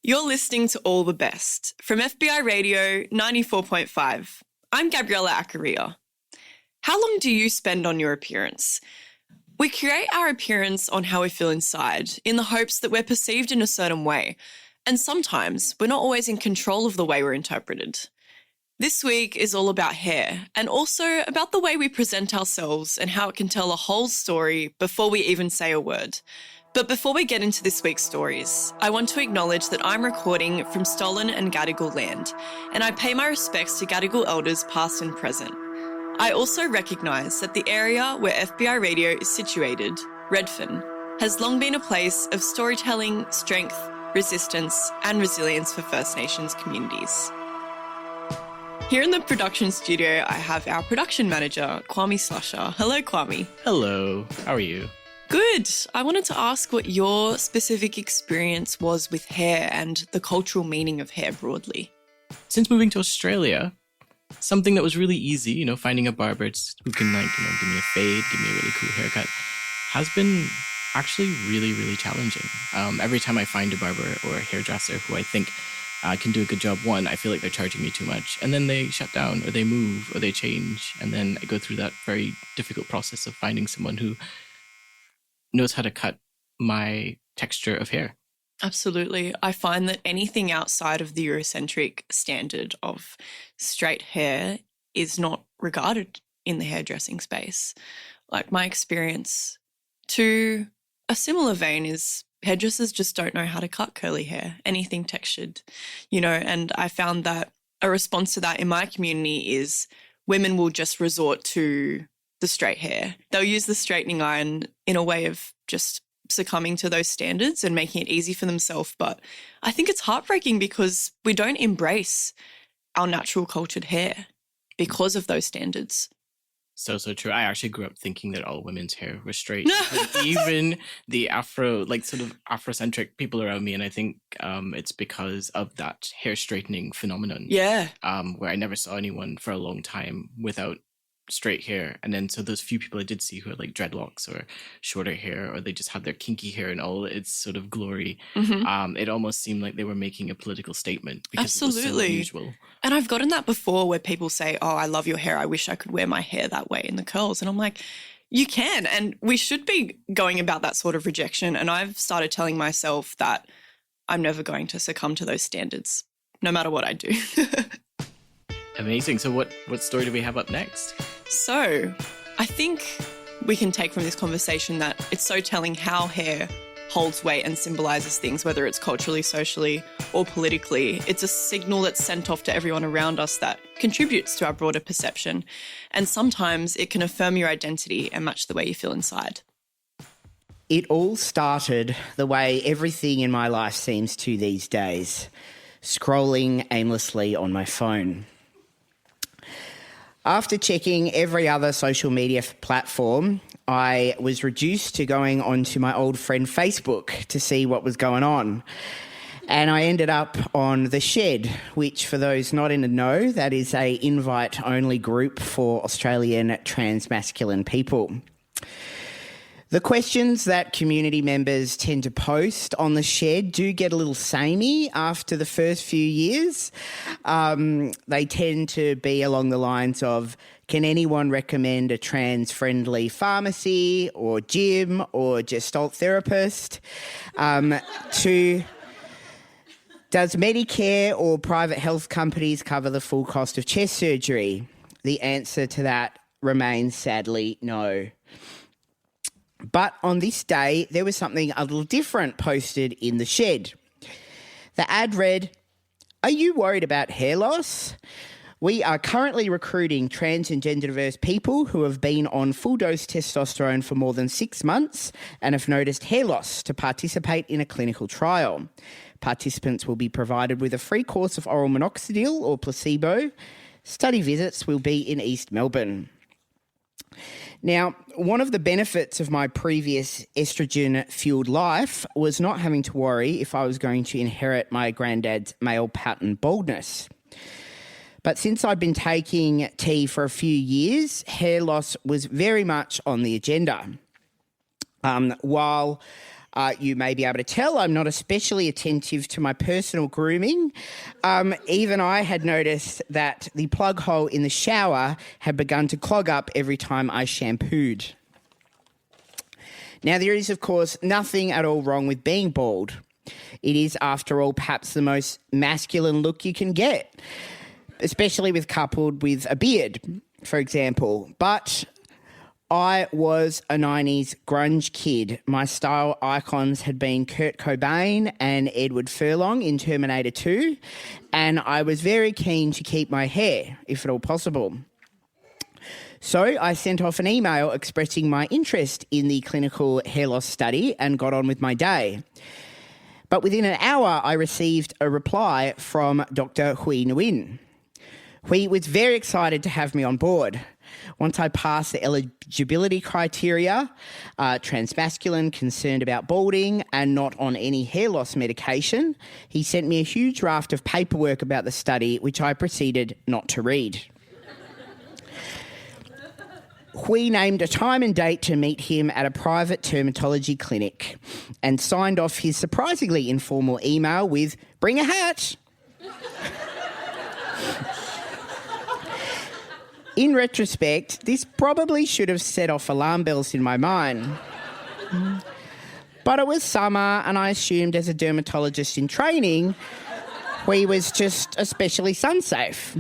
You're listening to All the Best from FBI Radio 94.5. I'm Gabriella Accaria. How long do you spend on your appearance? We create our appearance on how we feel inside in the hopes that we're perceived in a certain way. And sometimes we're not always in control of the way we're interpreted. This week is all about hair and also about the way we present ourselves and how it can tell a whole story before we even say a word. But before we get into this week's stories, I want to acknowledge that I'm recording from stolen and Gadigal land, and I pay my respects to Gadigal elders past and present. I also recognise that the area where FBI Radio is situated, Redfern, has long been a place of storytelling, strength, resistance and resilience for First Nations communities. Here in the production studio, I have our production manager, Kwame Slusher. Hello, Kwame. Hello. How are you? Good. I wanted to ask what your specific experience was with hair and the cultural meaning of hair broadly. Since moving to Australia, something that was really easy, finding a barber who can give me a fade, give me a really cool haircut, has been actually really, really challenging. Every time I find a barber or a hairdresser who I think can do a good job, one, I feel like they're charging me too much, and then they shut down or they move or they change, and then I go through that very difficult process of finding someone who knows how to cut my texture of hair. Absolutely. I find that anything outside of the Eurocentric standard of straight hair is not regarded in the hairdressing space. Like, my experience to a similar vein is hairdressers just don't know how to cut curly hair, anything textured, and I found that a response to that in my community is women will just resort to the straight hair. They'll use the straightening iron in a way of just succumbing to those standards and making it easy for themselves. But I think it's heartbreaking because we don't embrace our natural cultured hair because of those standards. So true. I actually grew up thinking that all women's hair was straight. Even the Afrocentric people around me. And I think it's because of that hair straightening phenomenon. Yeah. Where I never saw anyone for a long time without straight hair. And then so those few people I did see who had like dreadlocks or shorter hair, or they just had their kinky hair in all its sort of glory. Mm-hmm. It almost seemed like they were making a political statement because Absolutely. It was so unusual. And I've gotten that before where people say, oh, I love your hair. I wish I could wear my hair that way in the curls. And I'm like, you can. And we should be going about that sort of rejection. And I've started telling myself that I'm never going to succumb to those standards, no matter what I do. Amazing. So what story do we have up next? So I think we can take from this conversation that it's so telling how hair holds weight and symbolises things, whether it's culturally, socially or politically. It's a signal that's sent off to everyone around us that contributes to our broader perception. And sometimes it can affirm your identity and match the way you feel inside. It all started the way everything in my life seems to these days, scrolling aimlessly on my phone. After checking every other social media platform, I was reduced to going onto my old friend Facebook to see what was going on. And I ended up on The Shed, which, for those not in the know, that is a invite-only group for Australian transmasculine people. The questions that community members tend to post on The Shed do get a little samey after the first few years. They tend to be along the lines of, can anyone recommend a trans-friendly pharmacy or gym or gestalt therapist? To, does Medicare or private health companies cover the full cost of chest surgery? The answer to that remains sadly no. But on this day, there was something a little different posted in The Shed. The ad read, "Are you worried about hair loss? We are currently recruiting trans and gender diverse people who have been on full dose testosterone for more than 6 months and have noticed hair loss to participate in a clinical trial. Participants will be provided with a free course of oral minoxidil or placebo. Study visits will be in East Melbourne." Now, one of the benefits of my previous estrogen-fueled life was not having to worry if I was going to inherit my granddad's male pattern baldness. But since I'd been taking tea for a few years, hair loss was very much on the agenda. While You may be able to tell I'm not especially attentive to my personal grooming. Even I had noticed that the plug hole in the shower had begun to clog up every time I shampooed. Now, there is, of course, nothing at all wrong with being bald. It is, after all, perhaps the most masculine look you can get, especially with coupled with a beard, for example. But I was a 90s grunge kid. My style icons had been Kurt Cobain and Edward Furlong in Terminator 2, and I was very keen to keep my hair, if at all possible. So I sent off an email expressing my interest in the clinical hair loss study and got on with my day. But within an hour, I received a reply from Dr. Hui Nguyen. Hui was very excited to have me on board. Once I passed the eligibility criteria, transmasculine, concerned about balding, and not on any hair loss medication, he sent me a huge raft of paperwork about the study, which I proceeded not to read. Hui named a time and date to meet him at a private dermatology clinic and signed off his surprisingly informal email with, "Bring a hat." In retrospect, this probably should have set off alarm bells in my mind. But it was summer, and I assumed as a dermatologist in training, Hui was just especially sun-safe.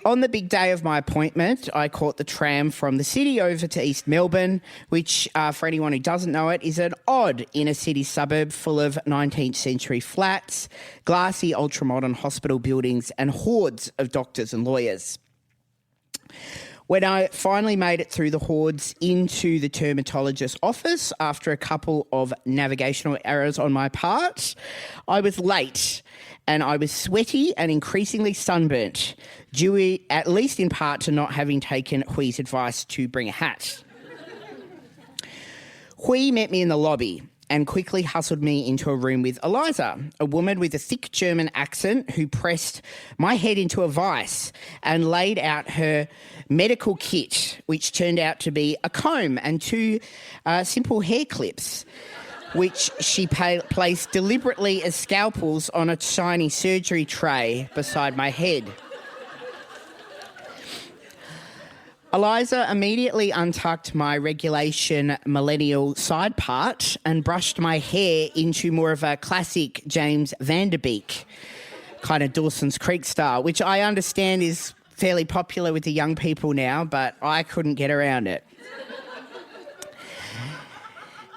On the big day of my appointment, I caught the tram from the city over to East Melbourne, which, for anyone who doesn't know it, is an odd inner-city suburb full of 19th century flats, glassy ultra-modern hospital buildings and hordes of doctors and lawyers. When I finally made it through the hordes into the dermatologist's office after a couple of navigational errors on my part, I was late and I was sweaty and increasingly sunburnt, due at least in part to not having taken Hui's advice to bring a hat. Hui met me in the lobby and quickly hustled me into a room with Eliza, a woman with a thick German accent who pressed my head into a vice and laid out her medical kit, which turned out to be a comb and two simple hair clips, which she placed deliberately as scalpels on a shiny surgery tray beside my head. Eliza immediately untucked my regulation millennial side part and brushed my hair into more of a classic James Van Der Beek, kind of Dawson's Creek style, which I understand is fairly popular with the young people now, but I couldn't get around it.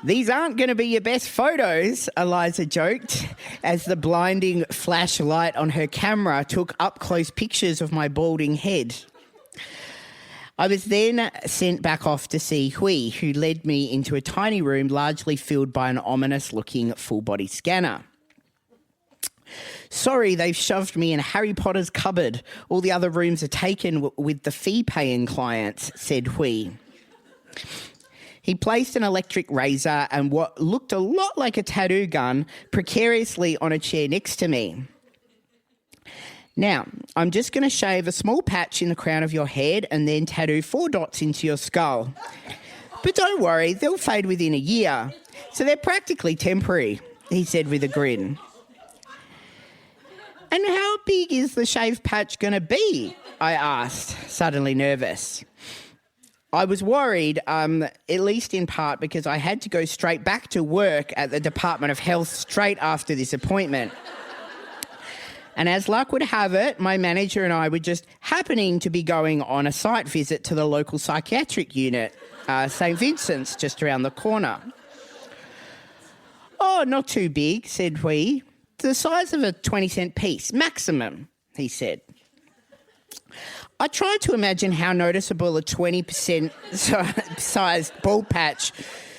"These aren't going to be your best photos," Eliza joked, as the blinding flashlight on her camera took up-close pictures of my balding head. I was then sent back off to see Hui, who led me into a tiny room largely filled by an ominous-looking full-body scanner. "Sorry, they've shoved me in Harry Potter's cupboard. All the other rooms are taken with the fee-paying clients," said Hui. He placed an electric razor and what looked a lot like a tattoo gun precariously on a chair next to me. "Now, I'm just going to shave a small patch in the crown of your head and then tattoo 4 dots into your skull. But don't worry, they'll fade within a year, so they're practically temporary," he said with a grin. "And how big is the shave patch going to be?" I asked, suddenly nervous. I was worried, at least in part because I had to go straight back to work at the Department of Health straight after this appointment. And as luck would have it, my manager and I were just happening to be going on a site visit to the local psychiatric unit, St. Vincent's, just around the corner. "Oh, not too big," said Hui. "The size of a 20-cent piece, maximum," he said. I tried to imagine how noticeable a 20% sized bald patch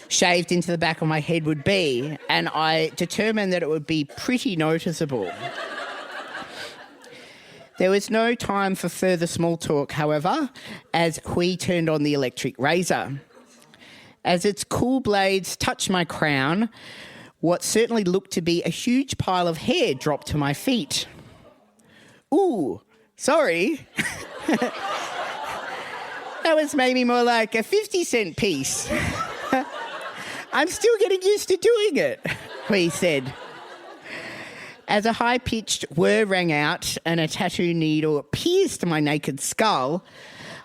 shaved into the back of my head would be, and I determined that it would be pretty noticeable. There was no time for further small talk, however, as Hui turned on the electric razor. As its cool blades touched my crown, what certainly looked to be a huge pile of hair dropped to my feet. "Ooh, sorry." That was maybe more like a 50-cent piece. I'm still getting used to doing it, Hui said. As a high-pitched whir rang out and a tattoo needle pierced my naked skull,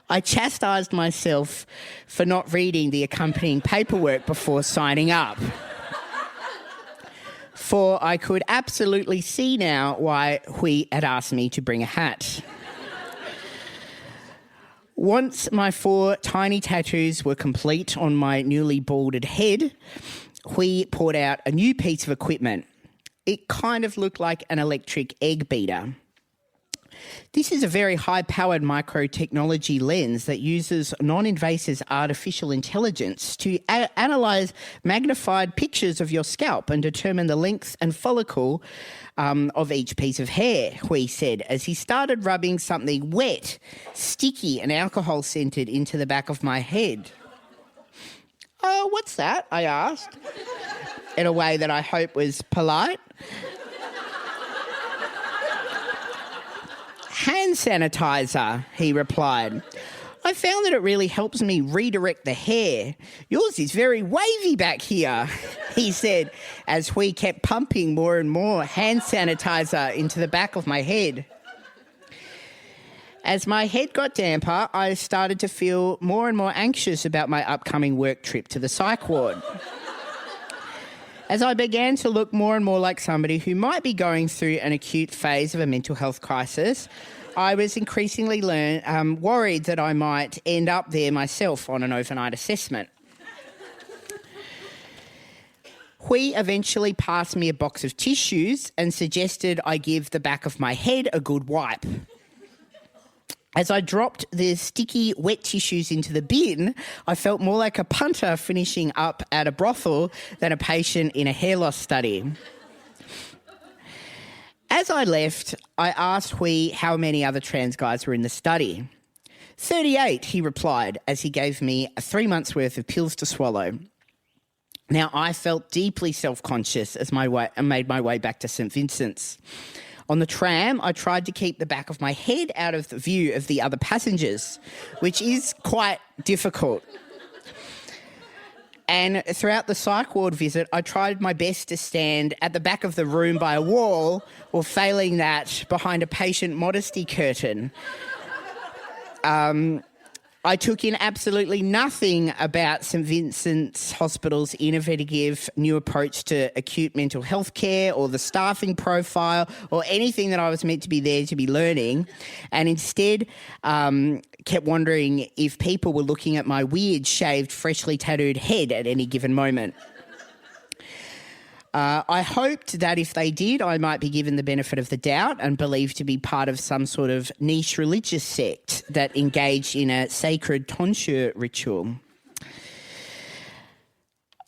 I chastised myself for not reading the accompanying paperwork before signing up. For I could absolutely see now why Hui had asked me to bring a hat. Once my 4 tiny tattoos were complete on my newly balded head, Hui poured out a new piece of equipment. It kind of looked like an electric egg beater. This is a very high-powered microtechnology lens that uses non-invasive artificial intelligence to analyse magnified pictures of your scalp and determine the length and follicle of each piece of hair, Hui said, as he started rubbing something wet, sticky and alcohol-scented into the back of my head. "Oh, what's that?" I asked, in a way that I hope was polite. "Hand sanitizer," he replied. "I found that it really helps me redirect the hair. Yours is very wavy back here," he said, as we kept pumping more and more hand sanitizer into the back of my head. As my head got damper, I started to feel more and more anxious about my upcoming work trip to the psych ward. As I began to look more and more like somebody who might be going through an acute phase of a mental health crisis, I was increasingly worried that I might end up there myself on an overnight assessment. Hui eventually passed me a box of tissues and suggested I give the back of my head a good wipe. As I dropped the sticky, wet tissues into the bin, I felt more like a punter finishing up at a brothel than a patient in a hair loss study. As I left, I asked Hui how many other trans guys were in the study. 38, he replied, as he gave me 3 months' worth of pills to swallow. Now, I felt deeply self-conscious as I made my way back to St. Vincent's. On the tram, I tried to keep the back of my head out of the view of the other passengers, which is quite difficult. And throughout the psych ward visit, I tried my best to stand at the back of the room by a wall, or failing that, behind a patient modesty curtain. I took in absolutely nothing about St. Vincent's Hospital's innovative new approach to acute mental health care or the staffing profile or anything that I was meant to be there to be learning, and instead kept wondering if people were looking at my weird, shaved, freshly tattooed head at any given moment. I hoped that if they did, I might be given the benefit of the doubt and believed to be part of some sort of niche religious sect that engaged in a sacred tonsure ritual.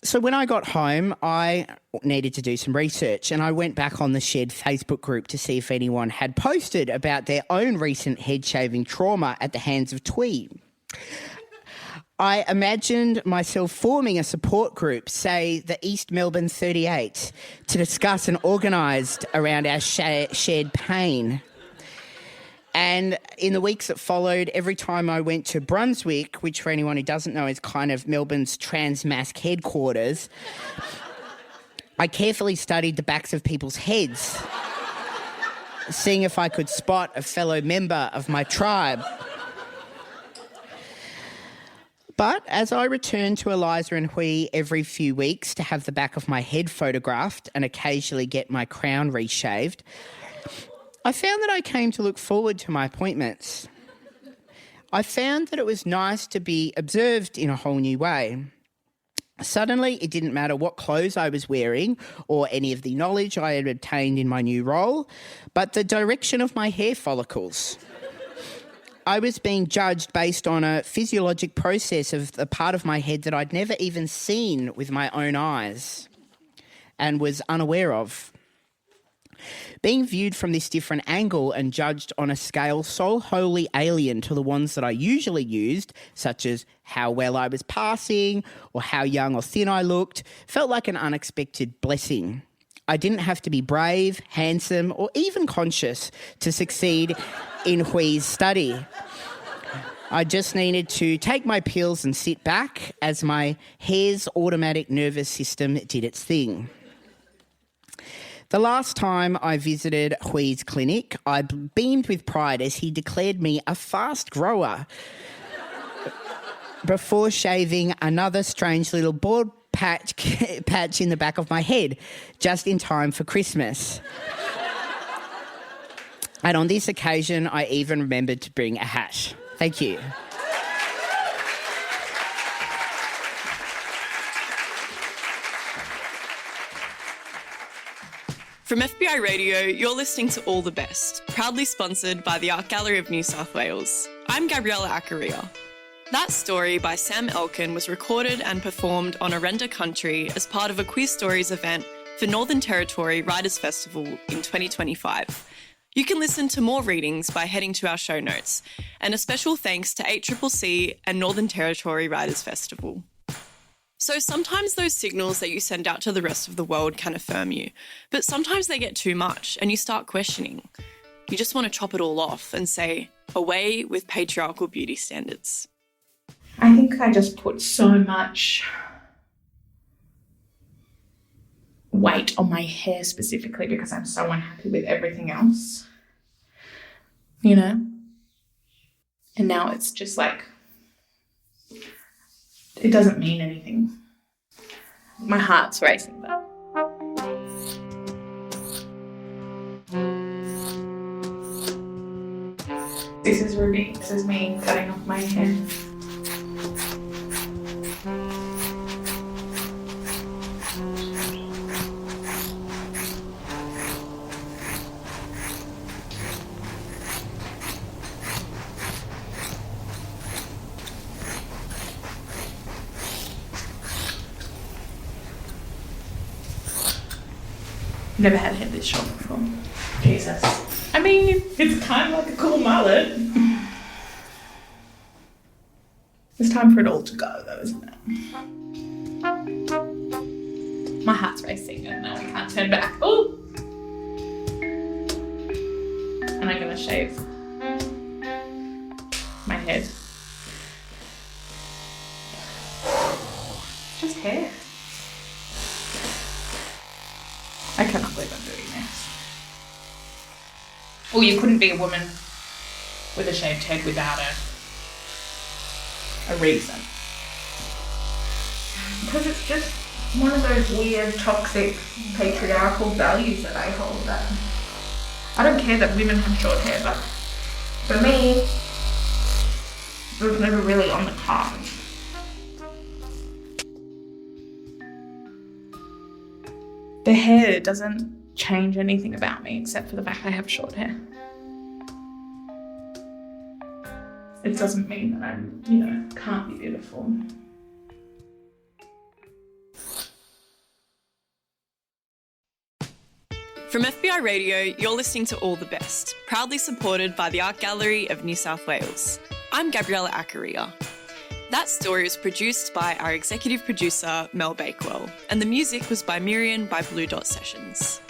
So when I got home, I needed to do some research, and I went back on the Shed Facebook group to see if anyone had posted about their own recent head-shaving trauma at the hands of Twee. I imagined myself forming a support group, say the East Melbourne 38, to discuss and organise around our shared pain. And in the weeks that followed, every time I went to Brunswick, which for anyone who doesn't know is kind of Melbourne's trans-mask headquarters, I carefully studied the backs of people's heads, seeing if I could spot a fellow member of my tribe. But as I returned to Eliza and Hui every few weeks to have the back of my head photographed and occasionally get my crown reshaved, I found that I came to look forward to my appointments. I found that it was nice to be observed in a whole new way. Suddenly, it didn't matter what clothes I was wearing or any of the knowledge I had obtained in my new role, but the direction of my hair follicles. I was being judged based on a physiologic process of the part of my head that I'd never even seen with my own eyes and was unaware of. Being viewed from this different angle and judged on a scale so wholly alien to the ones that I usually used, such as how well I was passing or how young or thin I looked, felt like an unexpected blessing. I didn't have to be brave, handsome, or even conscious to succeed in Hui's study. I just needed to take my pills and sit back as my hair's automatic nervous system did its thing. The last time I visited Hui's clinic, I beamed with pride as he declared me a fast grower before shaving another strange little bald patch in the back of my head, just in time for Christmas. And on this occasion, I even remembered to bring a hat. Thank you. From FBI Radio, you're listening to All the Best, proudly sponsored by the Art Gallery of New South Wales. I'm Gabriella Accaria. That story by Sam Elkin was recorded and performed on Arenda Country as part of a Queer Stories event for Northern Territory Writers Festival in 2025. You can listen to more readings by heading to our show notes, and a special thanks to ACCC and Northern Territory Writers Festival. So sometimes those signals that you send out to the rest of the world can affirm you, but sometimes they get too much and you start questioning. You just want to chop it all off and say, away with patriarchal beauty standards. I think I just put so much weight on my hair specifically because I'm so unhappy with everything else, you know? And now it's just like, it doesn't mean anything. My heart's racing though. This is Ruby. This is me cutting off my hair. Never had hair this short before. Jesus. I mean, it's kind of like a cool mullet. It's time for it all to go though, isn't it? My heart's racing and now I can't turn back. Oh! And I'm gonna shave my head. Just hair. I cannot believe I'm doing this. Well, you couldn't be a woman with a shaved head without a reason. Because it's just one of those weird, toxic, patriarchal values that I hold that I don't care that women have short hair, but for me, it was never really on the cards. The hair doesn't change anything about me except for the fact I have short hair. It doesn't mean that I'm, can't be beautiful. From FBI Radio, you're listening to All the Best, proudly supported by the Art Gallery of New South Wales. I'm Gabriella Accaria. That story was produced by our executive producer, Mel Bakewell, and the music was by Miriam by Blue Dot Sessions.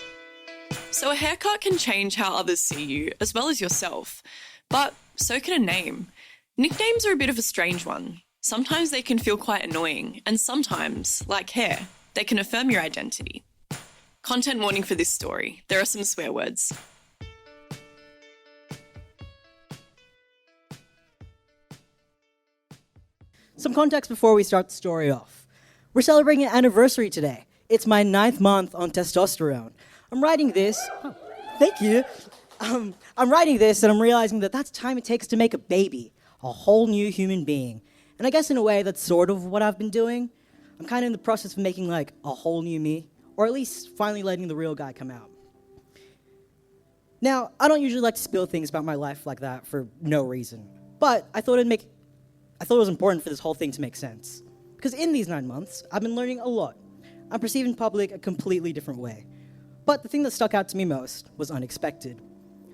So a haircut can change how others see you, as well as yourself, but so can a name. Nicknames are a bit of a strange one. Sometimes they can feel quite annoying, and sometimes, like hair, they can affirm your identity. Content warning for this story. There are some swear words. Some context before we start the story off. We're celebrating an anniversary today. It's my 9th month on testosterone. I'm writing this. Oh, thank you. I'm writing this and I'm realizing that that's the time it takes to make a baby, a whole new human being. And I guess in a way that's sort of what I've been doing. I'm kind of in the process of making like a whole new me, or at least finally letting the real guy come out. Now, I don't usually like to spill things about my life like that for no reason, but I thought it was important for this whole thing to make sense. Because in these 9 months, I've been learning a lot. I'm perceiving public a completely different way. But the thing that stuck out to me most was unexpected.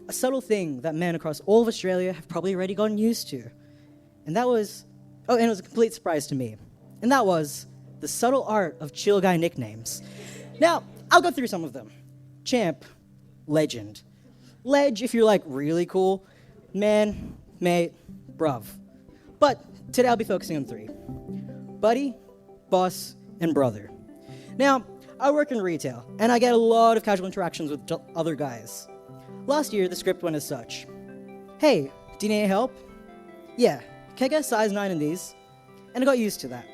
A subtle thing that men across all of Australia have probably already gotten used to. And it was a complete surprise to me. And that was the subtle art of chill guy nicknames. Now, I'll go through some of them. Champ, legend. Ledge if you're like really cool. Man, mate, bruv. But today I'll be focusing on 3. Buddy, boss, and brother. Now, I work in retail, and I get a lot of casual interactions with other guys. Last year, the script went as such. Hey, do you need any help? Yeah, can I get a size 9 in these? And I got used to that.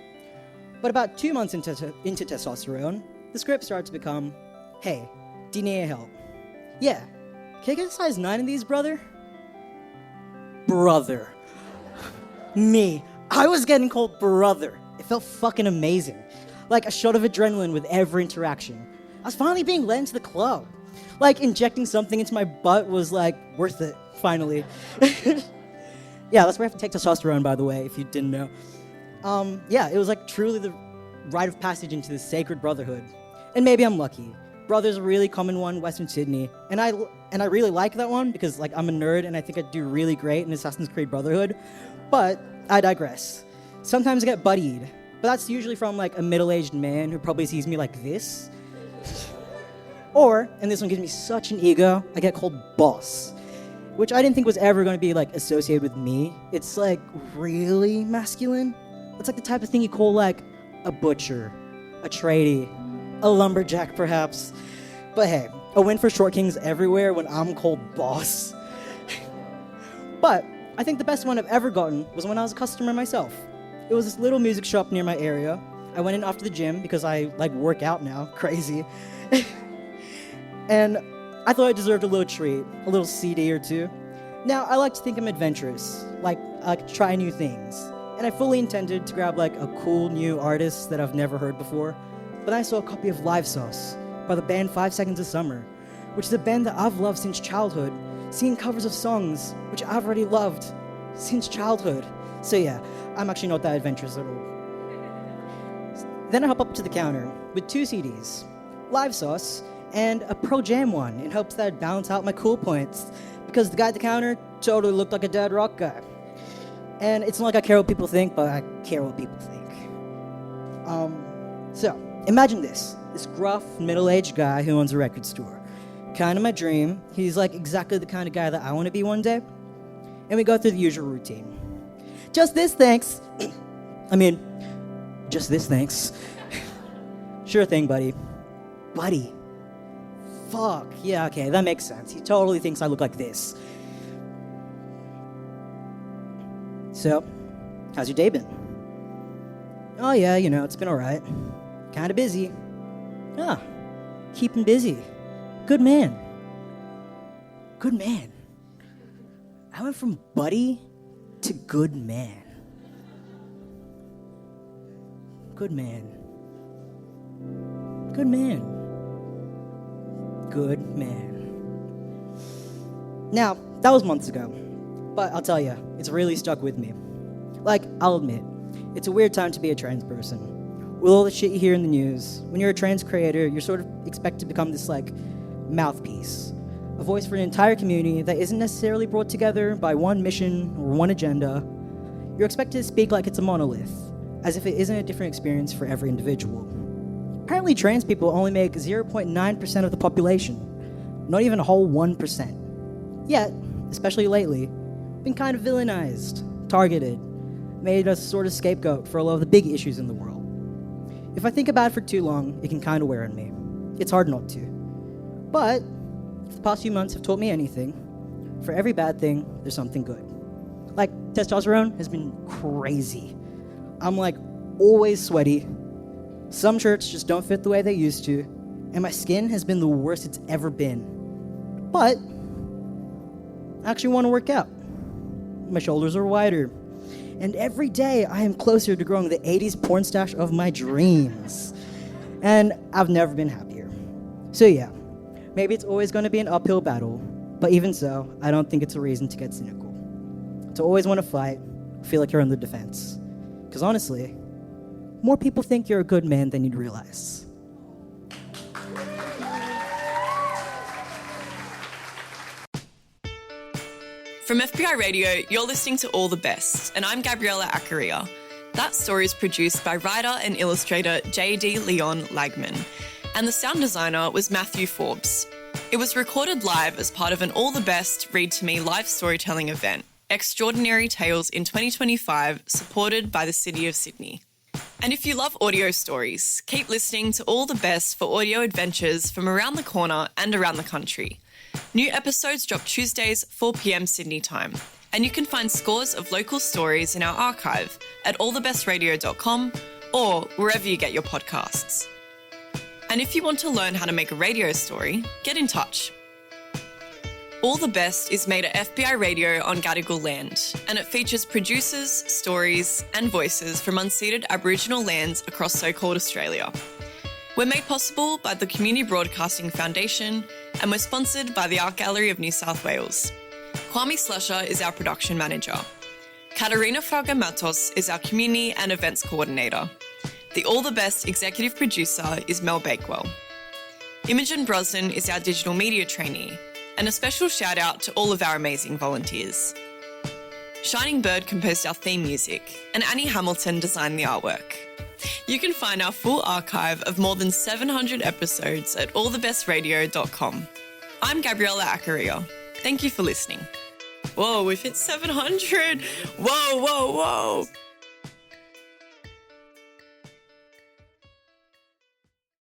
But about 2 months into testosterone, the script started to become, hey, do you need any help? Yeah, can I get a size 9 in these, brother? Brother. Me. I was getting called brother. It felt fucking amazing. Like a shot of adrenaline with every interaction. I was finally being let into the club. Like injecting something into my butt was like worth it, finally. Yeah, that's where I have to take testosterone, by the way, if you didn't know. Yeah, it was like truly the rite of passage into this sacred brotherhood. And maybe I'm lucky. Brother's a really common one in Western Sydney. And I really like that one because like I'm a nerd and I think I'd do really great in Assassin's Creed Brotherhood. But I digress. Sometimes I get buddied, but that's usually from like a middle-aged man who probably sees me like this. Or, and this one gives me such an ego, I get called boss, which I didn't think was ever going to be like associated with me. It's like really masculine. It's like the type of thing you call like a butcher, a tradie, a lumberjack perhaps. But hey, a win for short kings everywhere when I'm called boss. But I think the best one I've ever gotten was when I was a customer myself. It was this little music shop near my area. I went in after the gym because I like work out now, crazy. And I thought I deserved a little treat, a little CD or two. Now, I like to think I'm adventurous, like I like to try new things. And I fully intended to grab like a cool new artist that I've never heard before. But I saw a copy of Live Sauce by the band 5 Seconds of Summer, which is a band that I've loved since childhood, singing covers of songs which I've already loved since childhood. So yeah, I'm actually not that adventurous at all. Then I hop up to the counter with 2 CDs, Live Sauce and a Pro Jam one in hopes that I'd balance out my cool points because the guy at the counter totally looked like a dad rock guy. And it's not like I care what people think, but I care what people think. So, imagine this gruff, middle-aged guy who owns a record store. Kind of my dream. He's like exactly the kind of guy that I want to be one day. And we go through the usual routine. Just this, thanks. Just this, thanks. Sure thing, buddy. Buddy. Fuck. Yeah, okay, that makes sense. He totally thinks I look like this. So, how's your day been? Oh yeah, it's been alright. Kinda busy. Ah, keeping busy. Good man. Good man. I went from buddy to good man. Good man. Good man. Good man. Now, that was months ago, but I'll tell you, it's really stuck with me. Like, I'll admit, it's a weird time to be a trans person. With all the shit you hear in the news, when you're a trans creator, you're sort of expected to become this, like, mouthpiece. A voice for an entire community that isn't necessarily brought together by one mission or one agenda. You're expected to speak like it's a monolith, as if it isn't a different experience for every individual. Apparently, trans people only make 0.9% of the population, not even a whole 1%. Yet, especially lately, been kind of villainized, targeted, made a sort of scapegoat for a lot of the big issues in the world. If I think about it for too long, it can kind of wear on me. It's hard not to. But, if the past few months have taught me anything, for every bad thing, there's something good. Like, testosterone has been crazy. I'm like, always sweaty. Some shirts just don't fit the way they used to, and my skin has been the worst it's ever been. But, I actually want to work out. My shoulders are wider. And every day I am closer to growing the 80s porn stash of my dreams. And I've never been happier. So yeah, maybe it's always going to be an uphill battle, but even so, I don't think it's a reason to get cynical. To always want to fight, feel like you're on the defense. Because honestly, more people think you're a good man than you'd realize. From FBI Radio, you're listening to All the Best, and I'm Gabriella Accaria. That story is produced by writer and illustrator J.D. Leon Lagman, and the sound designer was Matthew Forbes. It was recorded live as part of an All the Best Read to Me live storytelling event Extraordinary Tales in 2025, supported by the City of Sydney. And if you love audio stories, keep listening to All the Best for audio adventures from around the corner and around the country. New episodes drop Tuesdays, 4 p.m. Sydney time. And you can find scores of local stories in our archive at allthebestradio.com or wherever you get your podcasts. And if you want to learn how to make a radio story, get in touch. All the Best is made at FBI Radio on Gadigal land, and it features producers, stories and voices from unceded Aboriginal lands across so-called Australia. We're made possible by the Community Broadcasting Foundation, and we're sponsored by the Art Gallery of New South Wales. Kwame Slusher is our production manager. Katarina Fraga-Matos is our community and events coordinator. The All the Best executive producer is Mel Bakewell. Imogen Brosnan is our digital media trainee, and a special shout out to all of our amazing volunteers. Shining Bird composed our theme music, and Annie Hamilton designed the artwork. You can find our full archive of more than 700 episodes at allthebestradio.com. I'm Gabriella Accaria. Thank you for listening. Whoa, we've hit 700. Whoa.